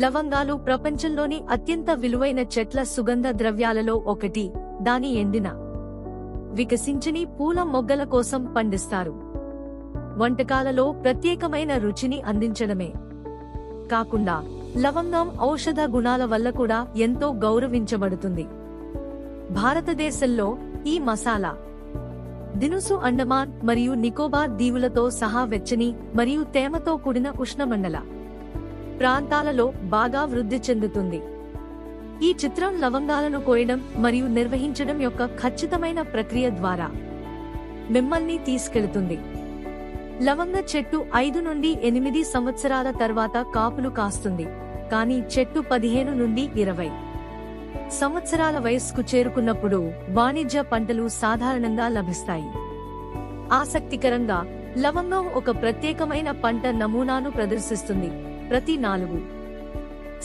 లవంగాలు ప్రపంచంలోని అత్యంత విలువైన చెట్ల సుగంధ ద్రవ్యాలలో ఒకటి. దాని ఎండిన, వికసించని పూల మొగ్గల కోసం పండిస్తారు. వంటకాలలో ప్రత్యేకమైన రుచిని అందించడమే కాకుండా లవంగం ఔషధ గుణాల వల్ల కూడా ఎంతో గౌరవించబడుతుంది. భారతదేశంలో ఈ మసాలా దినుసు అండమాన్ మరియు నికోబార్ దీవులతో సహా వెచ్చని మరియు తేమతో కూడిన ఉష్ణమండల ప్రాంతాలలో బాగా వృద్ధి చెందుతుంది. ఈ చిత్రం లవంగాలను కోయడం మరియు నిర్వహించడం యొక్క ఖచ్చితమైన ప్రక్రియ ద్వారా మిమ్మల్ని తీసుకెళుతుంది. లవంగ చెట్టు 5 నుండి 8 సంవత్సరాల తర్వాత కాపులు కాస్తుంది, కానీ చెట్టు 15 నుండి 20 సంవత్సరాల వయస్సుకు చేరుకున్నప్పుడు వాణిజ్య పంటలు సాధారణంగా లభిస్తాయి. ఆసక్తికరంగా, లవంగం ఒక ప్రత్యేకమైన పంట నమూనాను ప్రదర్శిస్తుంది. ప్రతి 4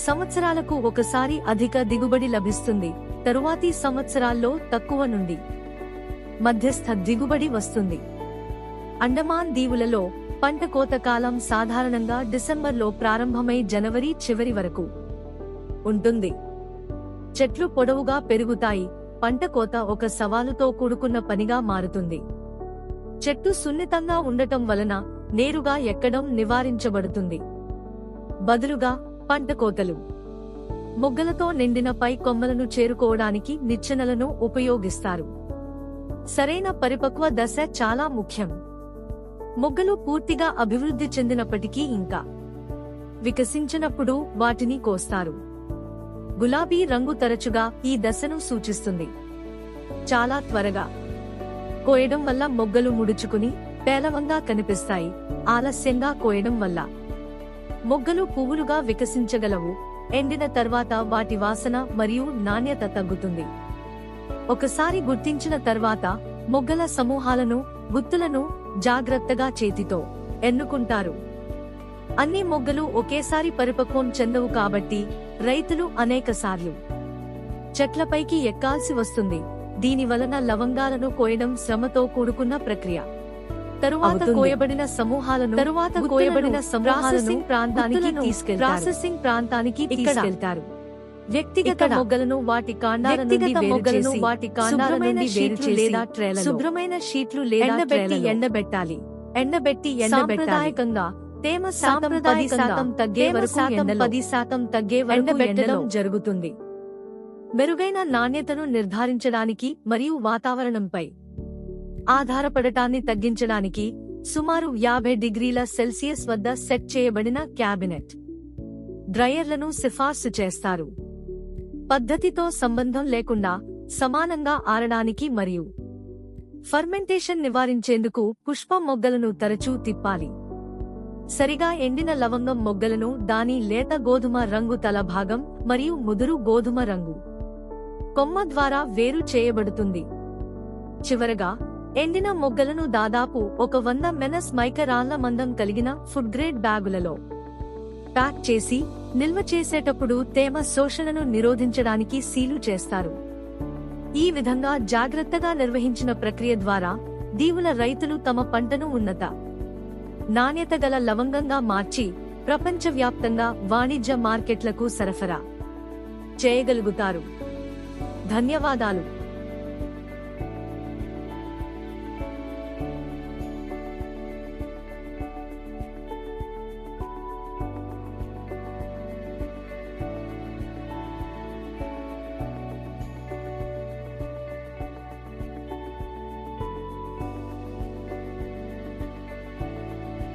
సంవత్సరాలకు ఒకసారి అధిక దిగుబడి లభిస్తుంది, తరువాతి సంవత్సరాల్లో తక్కువ నుండి మధ్యస్థ దిగుబడి వస్తుంది. అండమాన్ దీవులలో పంట కోత కాలం సాధారణంగా డిసెంబర్లో ప్రారంభమై జనవరి చివరి వరకు ఉంటుంది. చెట్లు పొడవుగా పెరుగుతాయి. పంట కోత ఒక సవాలుతో కూడుకున్న పనిగా మారుతుంది. చెట్టు సున్నితంగా ఉండటం వలన నేరుగా ఎక్కడం నివారించబడుతుంది. బదులుగా పంట కోతలు మొగ్గలతో నిండిన పై కొమ్మలను చేరుకోవడానికి నిచ్చెనలను ఉపయోగిస్తారు. సరైన పరిపక్వ దశ చాలా ముఖ్యం. మొగ్గలు పూర్తిగా అభివృద్ధి చెందినప్పటికీ ఇంకా వికసించినప్పుడు వాటిని కోస్తారు. గులాబీ రంగు తరచుగా ఈ దశను సూచిస్తుంది. చాలా త్వరగా కోయడం వల్ల మొగ్గలు ముడుచుకుని పేలవంగా కనిపిస్తాయి. ఆలస్యంగా కోయడం వల్ల మొగ్గలు పువ్వులుగా వికసించగలవు. ఎండిన తర్వాత వాటి వాసన మరియు నాణ్యత తగ్గుతుంది. ఒకసారి గుర్తించిన తర్వాత మొగ్గల సమూహాలను, గుత్తులను జాగ్రత్తగా చేతితో ఎన్నుకుంటారు. అన్ని మొగ్గలు ఒకేసారి పరిపక్వం చెందవు కాబట్టి రైతులు అనేకసార్లు చెట్లపైకి ఎక్కాల్సి వస్తుంది. దీని వలన లవంగాలను కోయడం శ్రమతో కూడుకున్న ప్రక్రియ. తరువాత కోయబడిన సమూహాలను ప్రాసెసింగ్ ప్రాంతానికి తీసుకెళ్తారు. వ్యక్తిగత మొగ్గలను వాటి కాండాల నుండి వేరు చేసి లేదా ట్రేలలో శుభ్రమైన షీట్లు లేదా ఎండబెట్టాలి. సాంప్రదాయకంగా తేమ శాతం 10% తగ్గే వరకు 10% తగ్గే వరకు ఎండబెట్టడం జరుగుతుంది. మెరుగైన నాణ్యతను నిర్ధారించడానికి మరియు వాతావరణంపై ఆధారపడటాన్ని తగ్గించడానికి సుమారు 50 డిగ్రీల సెల్సియస్ వద్ద సెట్ చేయబడిన క్యాబినెట్ డ్రయర్లను సిఫార్సు చేస్తారు. పద్ధతితో సంబంధం లేకుండా సమానంగా ఆరడానికి మరియు ఫర్మెంటేషన్ నివారించేందుకు పుష్ప మొగ్గలను తరచూ తిప్పాలి. సరిగా ఎండిన లవంగం మొగ్గలను దాని లేత గోధుమ రంగు తల భాగం మరియు ముదురు గోధుమ రంగు కొమ్మ ద్వారా వేరు చేయబడుతుంది. చివరగా ఎండిన మొగ్గలను దాదాపు 100 మెనస్ మైక్రాన్ల మందం కలిగిన ఫుడ్ గ్రేడ్ బ్యాగులలో ప్యాక్ చేసి నిల్వ చేసేటప్పుడు తేమ శోషణను నిరోధించడానికి సీలు చేస్తారు. ఈ విధంగా జాగ్రత్తగా నిర్వహించిన ప్రక్రియ ద్వారా దీవుల రైతులు తమ పంటను ఉన్నత నాణ్యత గల లవంగంగా మార్చి ప్రపంచవ్యాప్తంగా వాణిజ్య మార్కెట్లకు సరఫరా చేయగలుగుతారు. ధన్యవాదాలు.